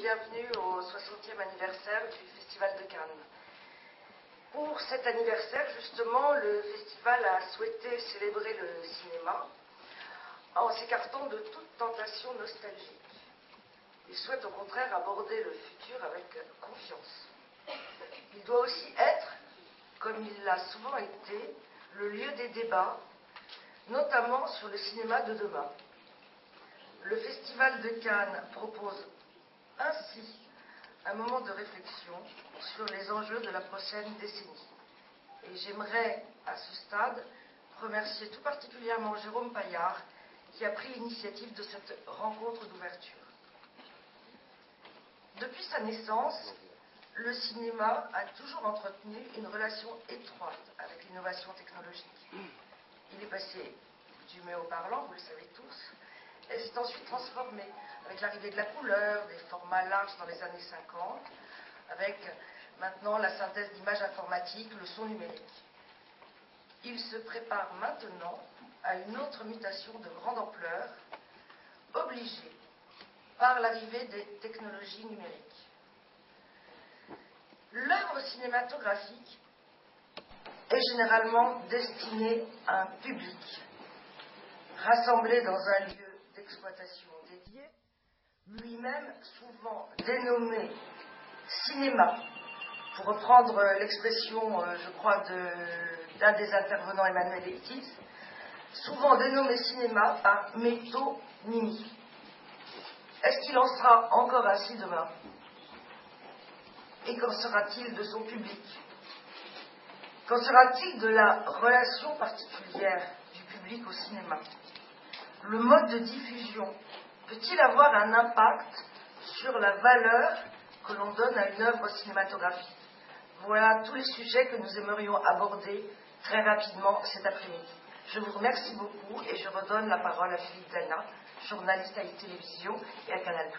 bienvenue au 60e anniversaire du Festival de Cannes. Pour cet anniversaire, justement, le festival a souhaité célébrer le cinéma en s'écartant de toute tentation nostalgique. Il souhaite au contraire aborder le futur avec confiance. Il doit aussi être, comme il l'a souvent été, le lieu des débats, notamment sur le cinéma de demain. Le Festival de Cannes propose ainsi un moment de réflexion sur les enjeux de la prochaine décennie. Et j'aimerais, à ce stade, remercier tout particulièrement Jérôme Paillard, qui a pris l'initiative de cette rencontre d'ouverture. Depuis sa naissance, le cinéma a toujours entretenu une relation étroite avec l'innovation technologique. Il est passé du muet au parlant, vous le savez tous, et s'est ensuite transformé avec l'arrivée de la couleur, des formats larges dans les années 50, avec maintenant la synthèse d'images informatiques, le son numérique. Il se prépare maintenant à une autre mutation de grande ampleur, obligée par l'arrivée des technologies numériques. L'œuvre cinématographique est généralement destinée à un public, rassemblé dans un lieu d'exploitation dédié, lui-même souvent dénommé cinéma, pour reprendre l'expression, je crois, d'un des intervenants, Emmanuel Ectis, souvent dénommé cinéma par métonymie. Est-ce qu'il en sera encore ainsi demain? Et qu'en sera-t-il de son public? Qu'en sera-t-il de la relation particulière du public au cinéma? Le mode de diffusion peut-il avoir un impact sur la valeur que l'on donne à une œuvre cinématographique? Voilà tous les sujets que nous aimerions aborder très rapidement cet après-midi. Je vous remercie beaucoup et je redonne la parole à Philippe Dana, journaliste à iTélévision et à Canal+.